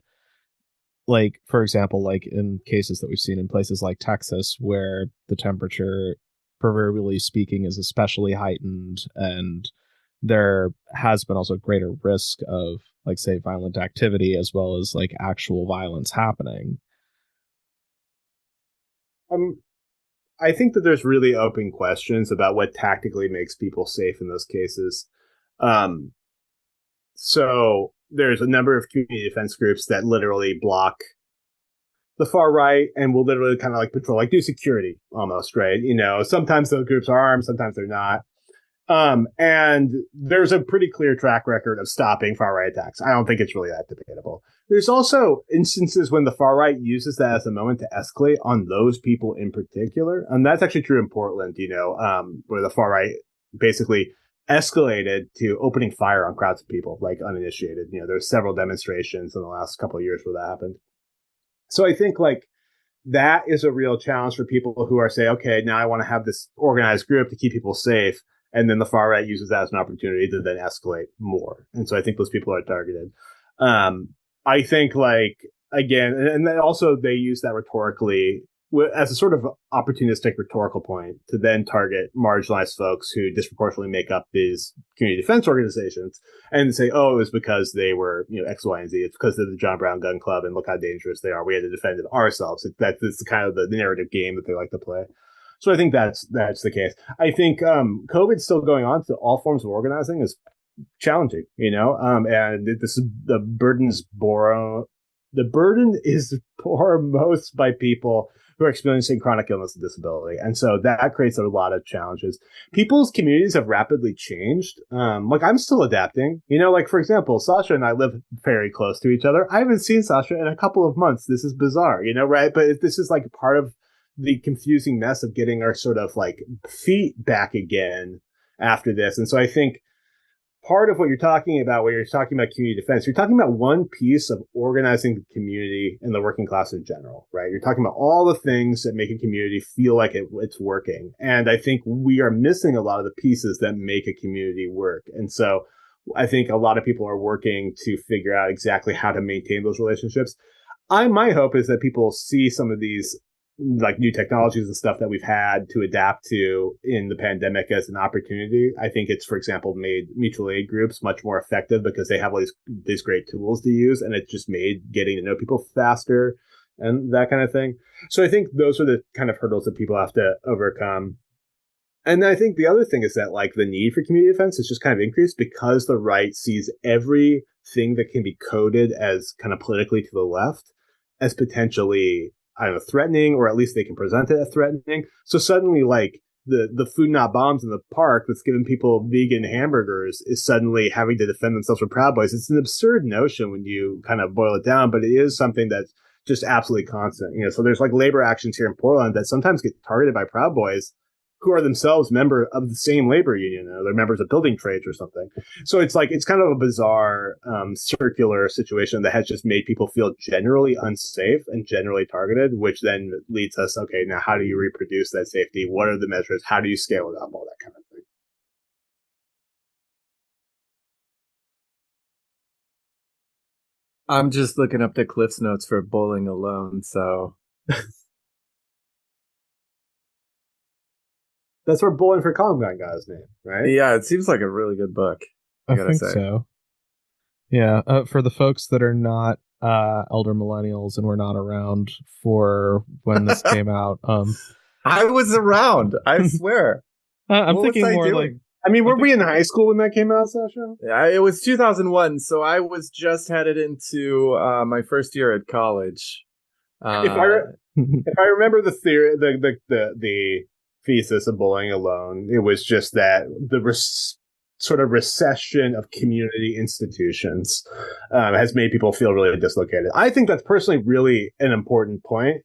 for example, in cases that we've seen in places like Texas, where the temperature, proverbially speaking, is especially heightened, and there has been also greater risk of, say, violent activity as well as actual violence happening? I think that there's really open questions about what tactically makes people safe in those cases. So there's a number of community defense groups that literally block the far right and will literally kind of like patrol, like do security almost, right? Sometimes those groups are armed, sometimes they're not. And there's a pretty clear track record of stopping far right attacks. I don't think it's really that debatable. There's also instances when the far right uses that as a moment to escalate on those people in particular. And that's actually true in Portland, where the far right basically escalated to opening fire on crowds of people, like uninitiated. There's several demonstrations in the last couple of years where that happened. So I think like that is a real challenge for people who are saying, okay, now I want to have this organized group to keep people safe. And then the far right uses that as an opportunity to then escalate more. And so I think those people are targeted. I think like, again, and then also they use that rhetorically as a sort of opportunistic rhetorical point to then target marginalized folks who disproportionately make up these community defense organizations and say, oh, it was because they were, X, Y, and Z. It's because they're the John Brown Gun Club and look how dangerous they are. We had to defend it ourselves. That's kind of the narrative game that they like to play. So I think that's the case. I think COVID's still going on, so all forms of organizing is challenging, and this is the burden is foremost by people who are experiencing chronic illness and disability. And so that creates a lot of challenges. People's communities have rapidly changed. Like I'm still adapting, like for example, Sasha and I live very close to each other. I haven't seen Sasha in a couple of months. This is bizarre, right? But this is like part of the confusing mess of getting our sort of like feet back again after this. And so I think part of what you're talking about, when you're talking about community defense, you're talking about one piece of organizing the community and the working class in general, right? You're talking about all the things that make a community feel like it's working. And I think we are missing a lot of the pieces that make a community work. And so I think a lot of people are working to figure out exactly how to maintain those relationships. My hope is that people see some of these like new technologies and stuff that we've had to adapt to in the pandemic as an opportunity. I think it's, for example, made mutual aid groups much more effective because they have all these great tools to use, and it just made getting to know people faster and that kind of thing. So I think those are the kind of hurdles that people have to overcome. And I think the other thing is that like the need for community defense has just kind of increased because the right sees everything that can be coded as kind of politically to the left as potentially, I don't know, threatening, or at least they can present it as threatening. So suddenly, like, the food not bombs in the park that's giving people vegan hamburgers is suddenly having to defend themselves from Proud Boys. It's an absurd notion when you kind of boil it down, but it is something that's just absolutely constant. So there's like labor actions here in Portland that sometimes get targeted by Proud Boys who are themselves member of the same labor union. They're members of building trades or something. So it's like, it's kind of a bizarre circular situation that has just made people feel generally unsafe and generally targeted, which then leads us, okay, now how do you reproduce that safety? What are the measures? How do you scale it up? All that kind of thing. I'm just looking up the Cliff's Notes for Bowling Alone, so... That's where Bowling for Columbine got his name, right? Yeah, it seems like a really good book. I think so. Yeah, for the folks that are not elder millennials and were not around for when this came out. I was around, I swear. I'm thinking more like... I mean, were we in high school when that came out, Sasha? Yeah, it was 2001, so I was just headed into my first year at college. If I remember the theory, the thesis of Bowling Alone, it was just that the sort of recession of community institutions has made people feel really dislocated. I think that's personally really an important point.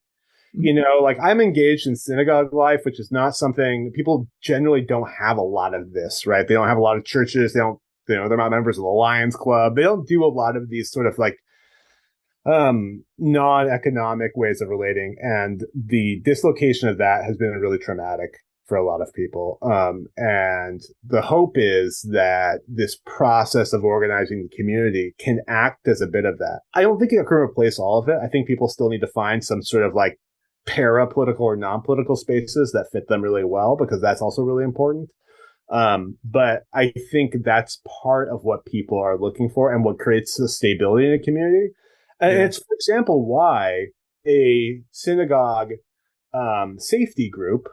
Like I'm engaged in synagogue life, which is not something people generally don't have a lot of this, right? They don't have a lot of churches. They don't, they're not members of the Lions Club. They don't do a lot of these sort of like non-economic ways of relating, and the dislocation of that has been really traumatic for a lot of people. And the hope is that this process of organizing the community can act as a bit of that. I don't think it can replace all of it. I think people still need to find some sort of like para-political or non-political spaces that fit them really well, because that's also really important. But I think that's part of what people are looking for and what creates the stability in a community. And it's, for example, why a synagogue safety group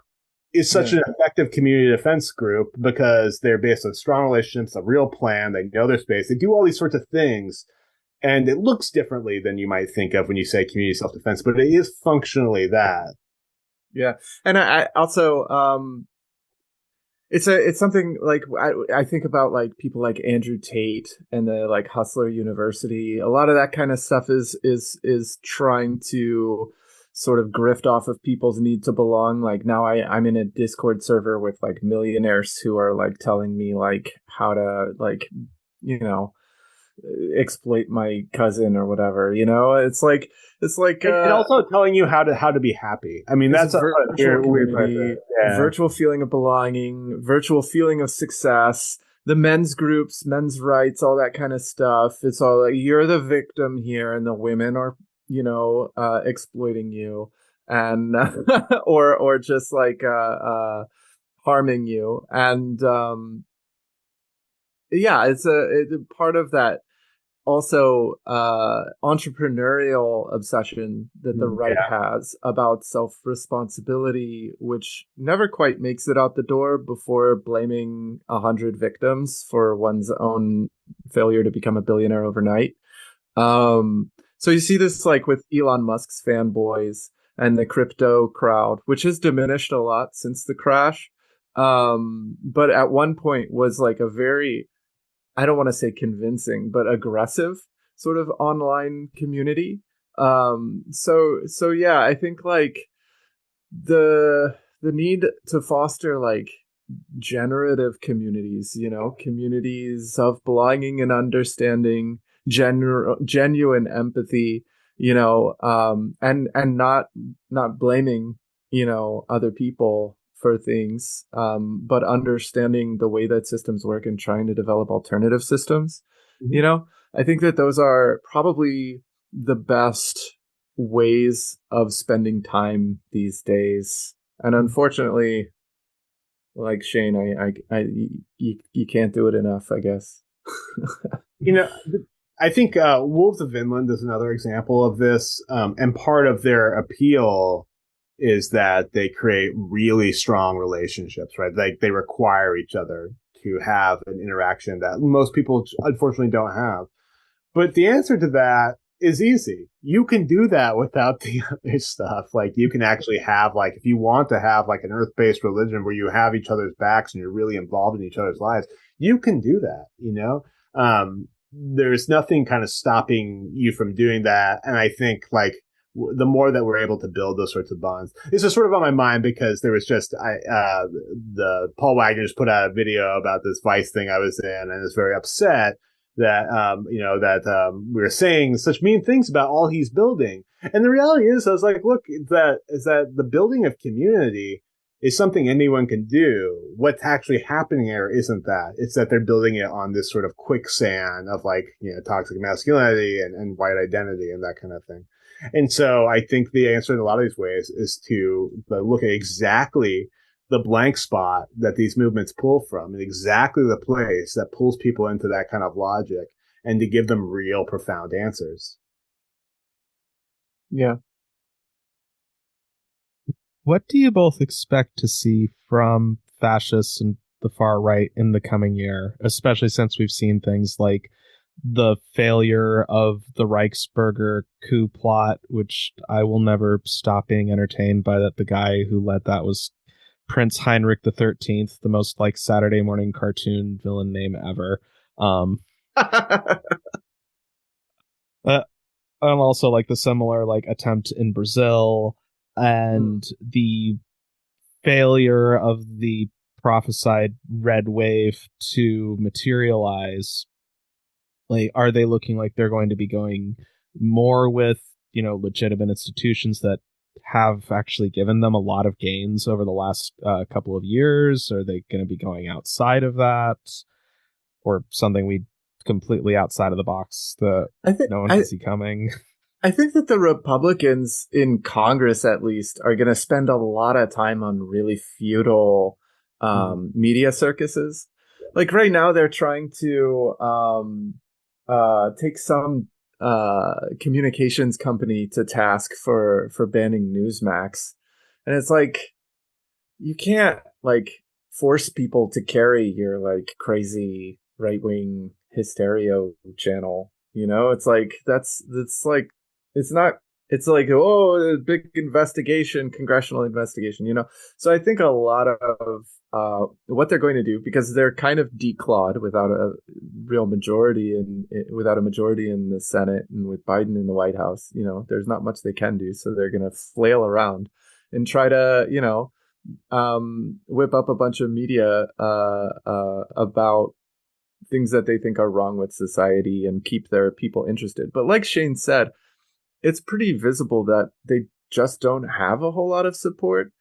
is such an effective community defense group, because they're based on strong relationships, a real plan, they know their space, they do all these sorts of things And it looks differently than you might think of when you say community self-defense, but it is functionally that. Yeah. And I also, it's something like I think about like people like Andrew Tate and the like Hustler University. A lot of that kind of stuff is trying to sort of grift off of people's need to belong. Like now I'm in a Discord server with like millionaires who are like telling me like how to like, you know, exploit my cousin or whatever. It's like And also telling you how to be happy. I mean, that's a a virtual community, yeah. virtual feeling of belonging, virtual feeling of success, the men's groups, men's rights, all that kind of stuff. It's all like you're the victim here and the women are, exploiting you and or just like harming you. And yeah, it's a part of that also entrepreneurial obsession that the right has about self-responsibility, which never quite makes it out the door before blaming 100 victims for one's own failure to become a billionaire overnight. So you see this like with Elon Musk's fanboys and the crypto crowd, which has diminished a lot since the crash. But at one point was like a very, I don't want to say convincing, but aggressive sort of online community. So yeah, I think like the need to foster like generative communities, communities of belonging and understanding, genuine empathy, and not blaming, other people for things, but understanding the way that systems work and trying to develop alternative systems. Mm-hmm. I think that those are probably the best ways of spending time these days. And unfortunately, like Shane, you can't do it enough, I guess. You know, I think Wolves of Vinland is another example of this. And part of their appeal is that they create really strong relationships, right? Like they require each other to have an interaction that most people unfortunately don't have. But the answer to that is easy. You can do that without the other stuff. Like you can actually have like, if you want to have like an earth-based religion where you have each other's backs and you're really involved in each other's lives, you can do that, there's nothing kind of stopping you from doing that. And I think like the more that we're able to build those sorts of bonds, this is sort of on my mind because there was just the Paul Wagner just put out a video about this Vice thing I was in, and I was very upset that we were saying such mean things about all he's building. And the reality is, I was like, look, that the building of community is something anyone can do. What's actually happening here isn't that. It's that they're building it on this sort of quicksand of like, toxic masculinity and white identity and that kind of thing. And so I think the answer in a lot of these ways is to look at exactly the blank spot that these movements pull from and exactly the place that pulls people into that kind of logic and to give them real profound answers. Yeah. What do you both expect to see from fascists and the far right in the coming year, especially since we've seen things like the failure of the Reichsbürger coup plot, which I will never stop being entertained by, that the guy who led that was Prince Heinrich the 13th, the most like Saturday morning cartoon villain name ever. And also like the similar like attempt in Brazil and the failure of the prophesied red wave to materialize. Like, are they looking like they're going to be going more with, legitimate institutions that have actually given them a lot of gains over the last couple of years? Are they going to be going outside of that, or something we completely outside of the box that no one can see coming? I think that the Republicans in Congress, at least, are going to spend a lot of time on really futile media circuses. Like right now, they're trying to take some communications company to task for banning Newsmax, and it's like you can't like force people to carry your like crazy right-wing hysteria channel. It's like it's not it's like, oh, a big investigation, congressional investigation. So I think a lot of what they're going to do, because they're kind of declawed without a real majority without a majority in the Senate, and with Biden in the White House, there's not much they can do. So they're going to flail around and try to, whip up a bunch of media about things that they think are wrong with society and keep their people interested. But like Shane said, it's pretty visible that they just don't have a whole lot of support.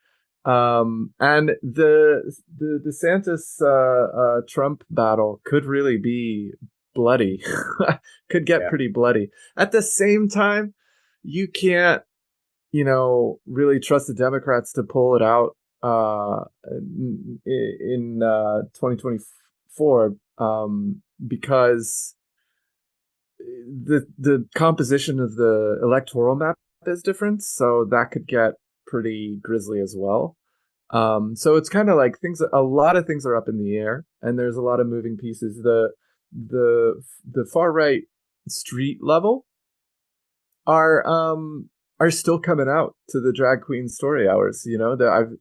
And the DeSantis Trump battle could really be bloody, could get pretty bloody. At the same time, you can't, really trust the Democrats to pull it out in 2024, because the composition of the electoral map is different, so that could get pretty grisly as well. So it's kind of like a lot of things are up in the air, and there's a lot of moving pieces. The far right street level are still coming out to the drag queen story hours. That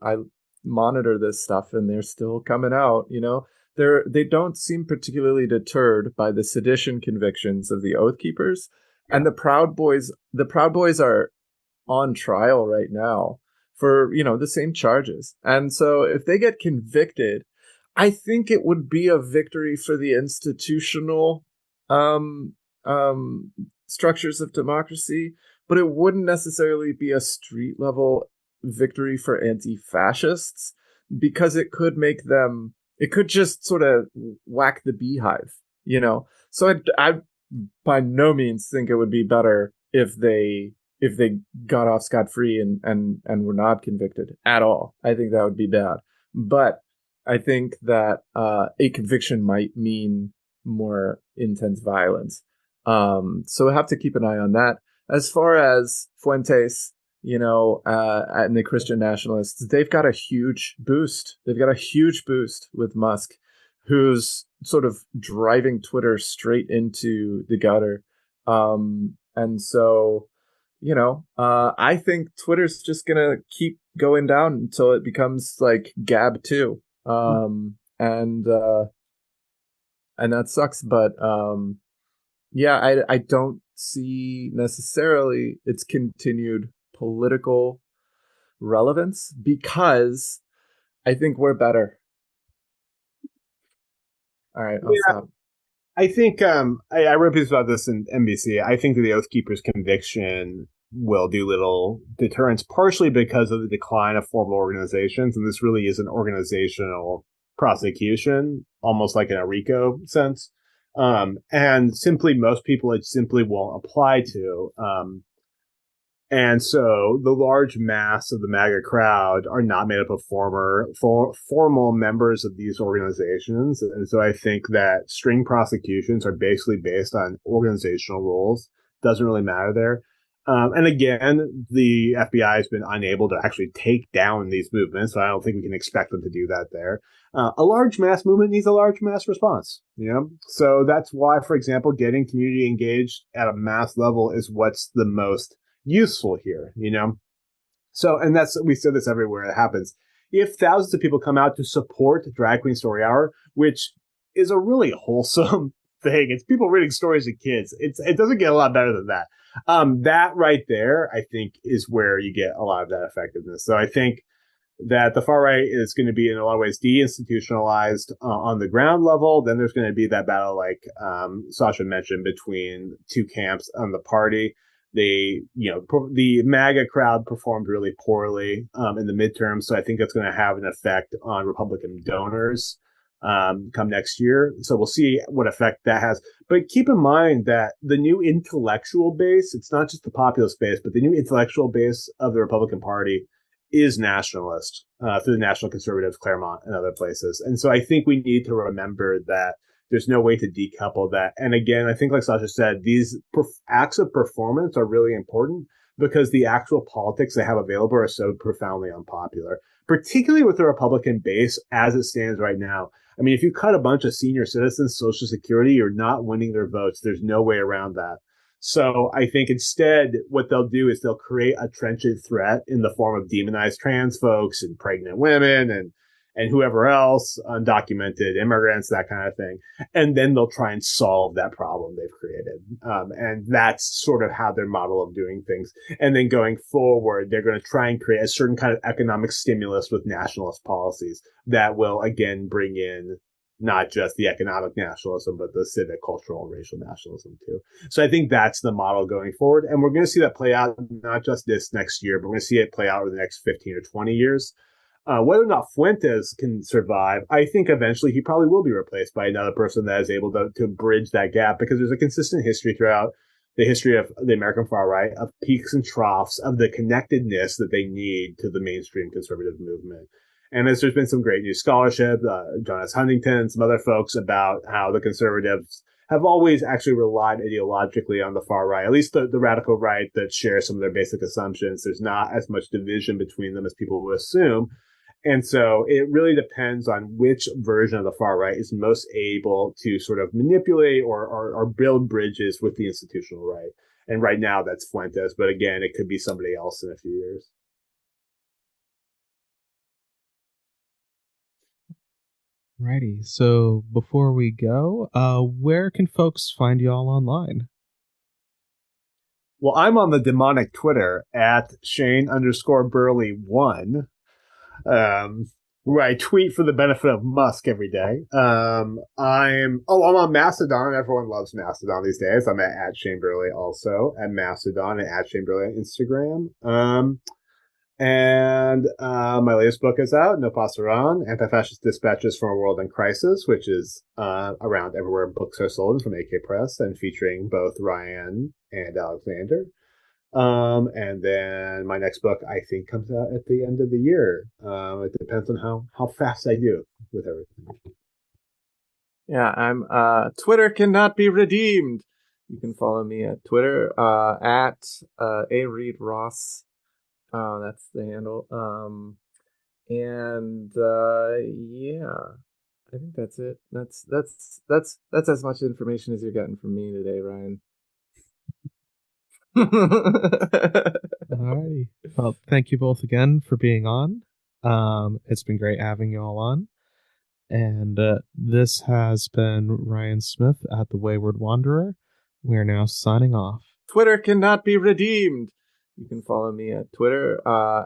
I monitor this stuff, and they're still coming out. They don't seem particularly deterred by the sedition convictions of the Oath Keepers, and the Proud Boys. The Proud Boys are on trial right now for the same charges, and so if they get convicted, I think it would be a victory for the institutional structures of democracy, but it wouldn't necessarily be a street level victory for anti-fascists, because it could make them. It could just sort of whack the beehive, So I by no means think it would be better if they got off scot-free and were not convicted at all. I think that would be bad. But I think that a conviction might mean more intense violence. So we have to keep an eye on that. As far as Fuentes, and the Christian nationalists, they've got a huge boost. They've got a huge boost with Musk, who's sort of driving Twitter straight into the gutter. And so, I think Twitter's just going to keep going down until it becomes like Gab 2. And that sucks. But I don't see necessarily its continued political relevance, because I think we're better. All right, I'll stop. I think I wrote a piece about this in NBC. I think that the Oath Keepers conviction will do little deterrence, partially because of the decline of formal organizations, and this really is an organizational prosecution, almost like in a RICO sense. And simply most people it simply won't apply to. And so the large mass of the MAGA crowd are not made up of formal members of these organizations. And so I think that string prosecutions are basically based on organizational rules. Doesn't really matter there. And again, the FBI has been unable to actually take down these movements. So I don't think we can expect them to do that there. A large mass movement needs a large mass response, So that's why, for example, getting community engaged at a mass level is what's the most useful here, So, and we see this everywhere it happens. If thousands of people come out to support Drag Queen Story Hour, which is a really wholesome thing, it's people reading stories to kids. It doesn't get a lot better than that. That right there, I think, is where you get a lot of that effectiveness. So I think that the far right is going to be in a lot of ways deinstitutionalized on the ground level. Then there's going to be that battle, like Sasha mentioned, between two camps on the party. The MAGA crowd performed really poorly in the midterms, so I think that's going to have an effect on Republican donors come next year. So we'll see what effect that has. But keep in mind that the new intellectual base, it's not just the populist base, but the new intellectual base of the Republican Party is nationalist through the National Conservatives, Claremont, and other places. And so I think we need to remember that there's no way to decouple that. And again, I think like Sasha said, these acts of performance are really important, because the actual politics they have available are so profoundly unpopular, particularly with the Republican base as it stands right now. I mean, if you cut a bunch of senior citizens Social Security, you're not winning their votes. There's no way around that. So I think instead what they'll do is they'll create a trenchant threat in the form of demonized trans folks and pregnant women and whoever else, undocumented immigrants, that kind of thing. And then they'll try and solve that problem they've created. And that's sort of how their model of doing things. And then going forward, they're going to try and create a certain kind of economic stimulus with nationalist policies that will, again, bring in not just the economic nationalism, but the civic, cultural, and racial nationalism too. So I think that's the model going forward. And we're going to see that play out not just this next year, but we're going to see it play out over the next 15 or 20 years. Whether or not Fuentes can survive, I think eventually he probably will be replaced by another person that is able to bridge that gap, because there's a consistent history throughout the history of the American far right of peaks and troughs of the connectedness that they need to the mainstream conservative movement. And there's been some great new scholarship, John S. Huntington, some other folks, about how the conservatives have always actually relied ideologically on the far right, at least the radical right that shares some of their basic assumptions. There's not as much division between them as people would assume. And so it really depends on which version of the far right is most able to sort of manipulate or build bridges with the institutional right. And right now that's Fuentes, but again, it could be somebody else in a few years. Righty. So before we go, where can folks find y'all online? Well, I'm on the demonic Twitter at Shane_Burley1, where I tweet for the benefit of Musk every day. I'm on Mastodon. Everyone loves Mastodon these days. I'm at Shane Burley also at Mastodon and at Shane Burley on Instagram. And my latest book is out, No Pasaran, Antifascist Dispatches from a World in Crisis, which is around everywhere books are sold from AK Press, and featuring both Ryan and Alexander. And then my next book, I think, comes out at the end of the year. It depends on how fast I do with everything. Yeah, I'm Twitter cannot be redeemed. You can follow me at Twitter at A Reid Ross. That's the handle. Yeah, I think that's it. That's as much information as you're getting from me today, Ryan. Alrighty. Well, thank you both again for being on. It's been great having you all on. And this has been Ryan Smith at the Wayward Wanderer. We are now signing off. Twitter cannot be redeemed. You can follow me at Twitter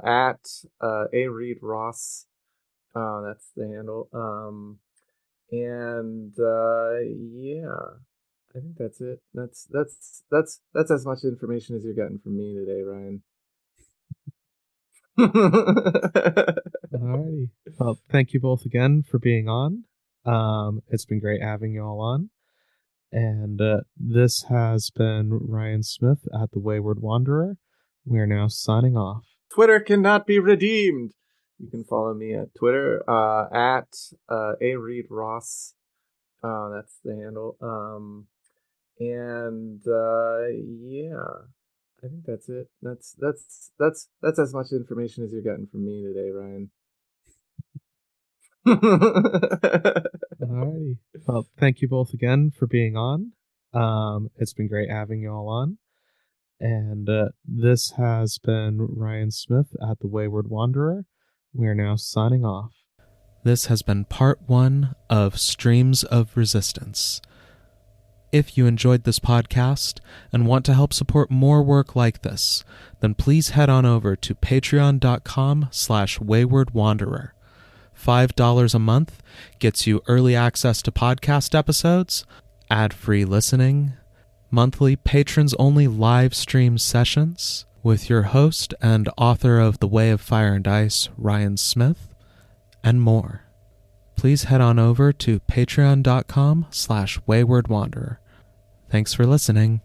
at A Reid Ross. That's the handle. Yeah, I think that's it. That's as much information as you're getting from me today, Ryan. Alrighty. Well, thank you both again for being on. It's been great having you all on. And this has been Ryan Smith at the Wayward Wanderer. We are now signing off. Twitter cannot be redeemed. You can follow me at Twitter at A Reid Ross. That's the handle. Yeah, I think that's it. That's as much information as you're getting from me today, Ryan. Alrighty. Well, thank you both again for being on. It's been great having you all on. And this has been Ryan Smith at the Wayward Wanderer. We are now signing off. This has been part 1 of Streams of Resistance. If you enjoyed this podcast and want to help support more work like this, then please head on over to patreon.com/waywardwanderer. $5 a month gets you early access to podcast episodes, ad-free listening, monthly patrons-only live stream sessions with your host and author of The Way of Fire and Ice, Ryan Smith, and more. Please head on over to patreon.com/waywardwanderer. Thanks for listening.